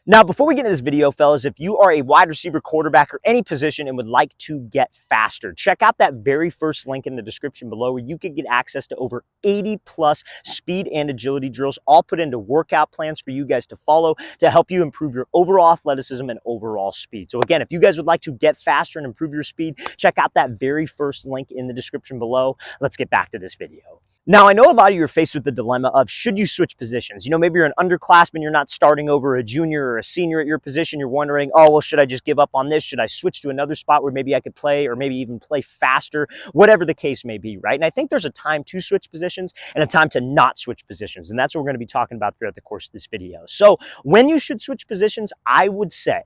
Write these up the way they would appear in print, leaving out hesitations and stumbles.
Now, before we get into this video, fellas, if you are a wide receiver, quarterback, or any position and would like to get faster, check out that very first link in the description below where you can get access to over 80 plus speed and agility drills, all put into workout plans for you guys to follow to help you improve your overall athleticism and overall speed. So again, if you guys would like to get faster and improve your speed, check out that very first link in the description below. Let's get back to this video. Now, I know a lot of you are faced with the dilemma of should you switch positions? You know, maybe you're an underclassman, you're not starting over a junior or a senior at your position. You're wondering, oh, well, should I just give up on this? Should I switch to another spot where maybe I could play or maybe even play faster? Whatever the case may be, right? And I think there's a time to switch positions and a time to not switch positions. And that's what we're going to be talking about throughout the course of this video. So when you should switch positions, I would say,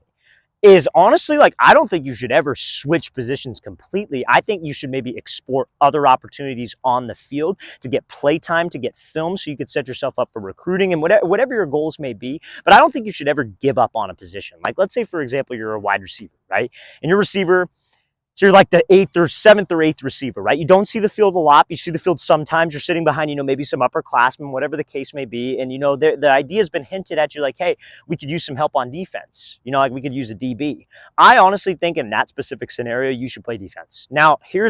is honestly, like, I don't think you should ever switch positions completely. I think you should maybe explore other opportunities on the field to get play time, to get film, so you could set yourself up for recruiting and whatever your goals may be. But I don't think you should ever give up on a position. Like, let's say, for example, you're a wide receiver, right? And your receiver, so you're like the seventh or eighth receiver, right? You don't see the field a lot. You see the field sometimes. You're sitting behind, maybe some upperclassmen, whatever the case may be. And, the idea has been hinted at you like, hey, we could use some help on defense. Like we could use a DB. I honestly think in that specific scenario, you should play defense. Now, hear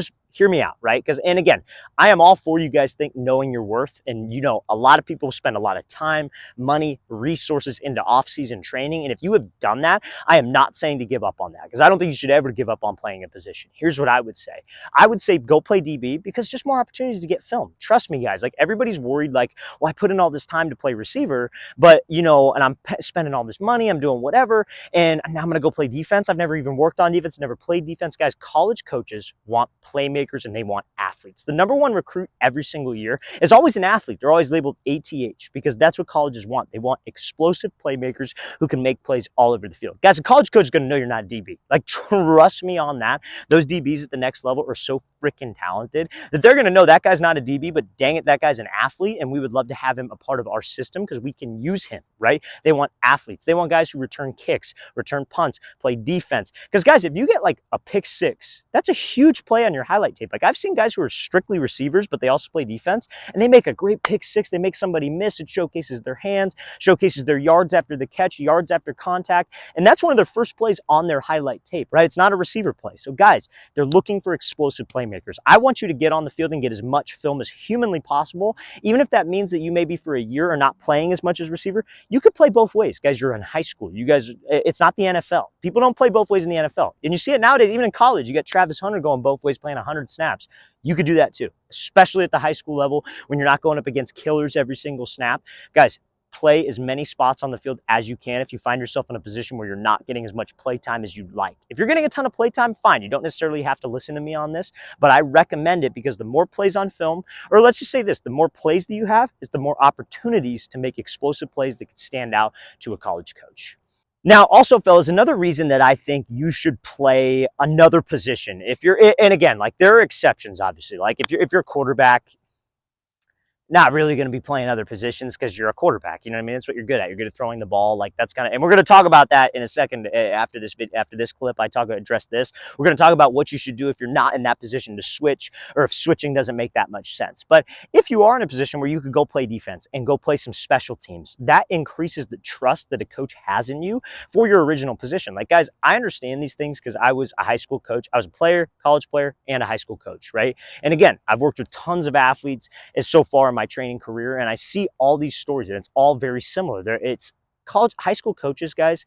me out, right? And again, I am all for you guys knowing your worth. And, a lot of people spend a lot of time, money, resources into off-season training. And if you have done that, I am not saying to give up on that because I don't think you should ever give up on playing a position. Here's what I would say. I would say go play DB because just more opportunities to get film. Trust me, guys. Like, everybody's worried, like, well, I put in all this time to play receiver, but, and I'm spending all this money, I'm doing whatever, and now I'm going to go play defense. I've never even worked on defense, never played defense. Guys, college coaches want playmakers and they want athletes. The number one recruit every single year is always an athlete. They're always labeled ATH because that's what colleges want. They want explosive playmakers who can make plays all over the field. Guys, a college coach is going to know you're not DB. Like, trust me on that. Those DBs at the next level are so freaking talented that they're going to know that guy's not a DB, but dang it, that guy's an athlete, and we would love to have him a part of our system because we can use him, right? They want athletes. They want guys who return kicks, return punts, play defense. Because, guys, if you get like a pick six, that's a huge play on your highlight tape. Like, I've seen guys who are strictly receivers, but they also play defense, and they make a great pick six. They make somebody miss. It showcases their hands, showcases their yards after the catch, yards after contact, and that's one of their first plays on their highlight tape, right? It's not a receiver play. So, guys, they're looking for explosive playmakers. I want you to get on the field and get as much film as humanly possible, even if that means that you maybe for a year are not playing as much as receiver. You could play both ways. Guys, you're in high school. You guys, it's not the NFL. People don't play both ways in the NFL. And you see it nowadays, even in college. You got Travis Hunter going both ways, playing 100 snaps. You could do that too, especially at the high school level when you're not going up against killers every single snap. Guys, play as many spots on the field as you can if you find yourself in a position where you're not getting as much play time as you'd like. If you're getting a ton of play time, fine. You don't necessarily have to listen to me on this, but I recommend it because the more plays on film, or let's just say this, the more plays that you have is the more opportunities to make explosive plays that could stand out to a college coach. Now, also, fellas, another reason that I think you should play another position, and again, like, there are exceptions, obviously. Like, if you're a quarterback, not really going to be playing other positions because you're a quarterback. You know what I mean? That's what you're good at. You're good at throwing the ball. Like, that's kind of, and we're going to talk about that in a second after this clip. Address this. We're going to talk about what you should do if you're not in that position to switch, or if switching doesn't make that much sense. But if you are in a position where you could go play defense and go play some special teams, that increases the trust that a coach has in you for your original position. Like, guys, I understand these things because I was a high school coach. I was a player, college player, and a high school coach, right? And again, I've worked with tons of athletes as so far in my training career, and I see all these stories, and it's all very similar. It's high school coaches, guys.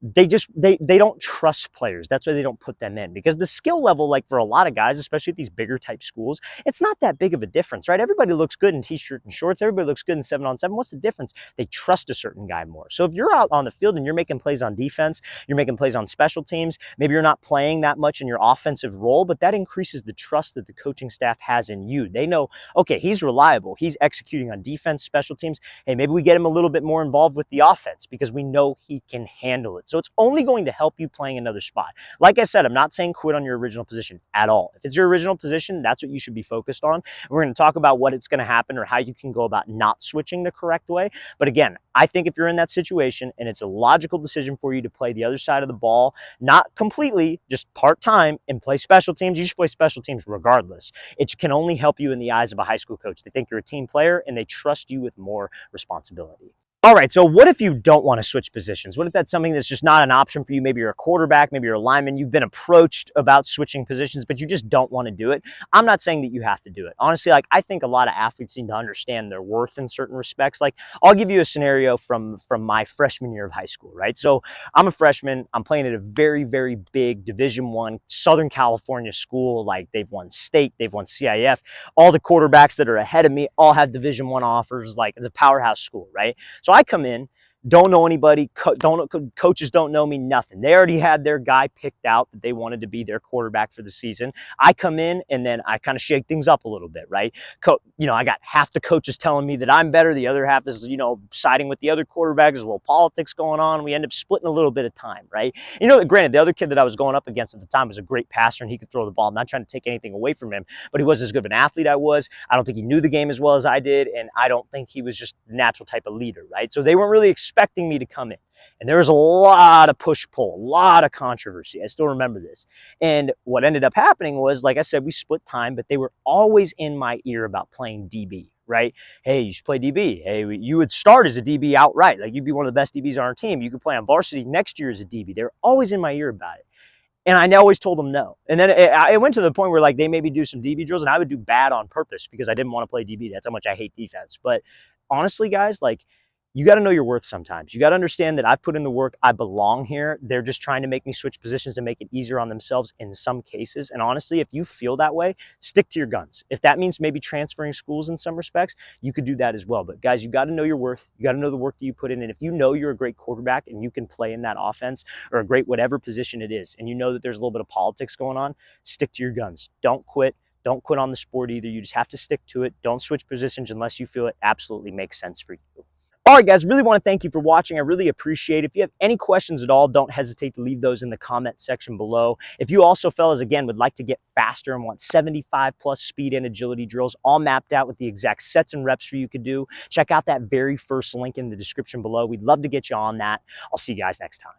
They don't trust players. That's why they don't put them in, because the skill level, like, for a lot of guys, especially at these bigger type schools, it's not that big of a difference, right? Everybody looks good in t-shirt and shorts. Everybody looks good in 7-on-7. What's the difference? They trust a certain guy more. So if you're out on the field and you're making plays on defense, you're making plays on special teams, maybe you're not playing that much in your offensive role, but that increases the trust that the coaching staff has in you. They know, okay, he's reliable. He's executing on defense, special teams. Hey, maybe we get him a little bit more involved with the offense because we know he can handle it. So it's only going to help you playing another spot. Like I said, I'm not saying quit on your original position at all. If it's your original position, that's what you should be focused on. We're going to talk about what it's going to happen or how you can go about not switching the correct way. But again, I think if you're in that situation and it's a logical decision for you to play the other side of the ball, not completely, just part-time, and play special teams, you should play special teams regardless. It can only help you in the eyes of a high school coach. They think you're a team player and they trust you with more responsibility. All right, so what if you don't want to switch positions? What if that's something that's just not an option for you? Maybe you're a quarterback, maybe you're a lineman, you've been approached about switching positions, but you just don't want to do it. I'm not saying that you have to do it. Honestly, like I think a lot of athletes need to understand their worth in certain respects. Like I'll give you a scenario from my freshman year of high school, right? So I'm a freshman, I'm playing at a very, very big Division I Southern California school. Like they've won state, they've won CIF. All the quarterbacks that are ahead of me all have Division I offers. Like it's a powerhouse school, right? So I come in, don't know anybody, coaches don't know me, nothing. They already had their guy picked out that they wanted to be their quarterback for the season. I come in and then I kind of shake things up a little bit, right? I got half the coaches telling me that I'm better. The other half is, siding with the other quarterback. There's a little politics going on. We end up splitting a little bit of time, right? Granted, the other kid that I was going up against at the time was a great passer and he could throw the ball. I'm not trying to take anything away from him, but he wasn't as good of an athlete I was. I don't think he knew the game as well as I did, and I don't think he was just the natural type of leader, right? So they weren't really expecting me to come in. And there was a lot of push-pull, a lot of controversy. I still remember this. And what ended up happening was, like I said, we split time, but they were always in my ear about playing DB, right? Hey, you should play DB. Hey, you would start as a DB outright. Like you'd be one of the best DBs on our team. You could play on varsity next year as a DB. They were always in my ear about it. And I always told them no. And then it went to the point where like they maybe do some DB drills and I would do bad on purpose because I didn't want to play DB. That's how much I hate defense. But honestly, guys, like you got to know your worth sometimes. You got to understand that I've put in the work. I belong here. They're just trying to make me switch positions to make it easier on themselves in some cases. And honestly, if you feel that way, stick to your guns. If that means maybe transferring schools in some respects, you could do that as well. But guys, you got to know your worth. You got to know the work that you put in. And if you know you're a great quarterback and you can play in that offense or a great whatever position it is, and you know that there's a little bit of politics going on, stick to your guns. Don't quit. Don't quit on the sport either. You just have to stick to it. Don't switch positions unless you feel it absolutely makes sense for you. All right, guys, really want to thank you for watching. I really appreciate it. If you have any questions at all, don't hesitate to leave those in the comment section below. If you also, fellas, again, would like to get faster and want 75 plus speed and agility drills all mapped out with the exact sets and reps for you could do, check out that very first link in the description below. We'd love to get you on that. I'll see you guys next time.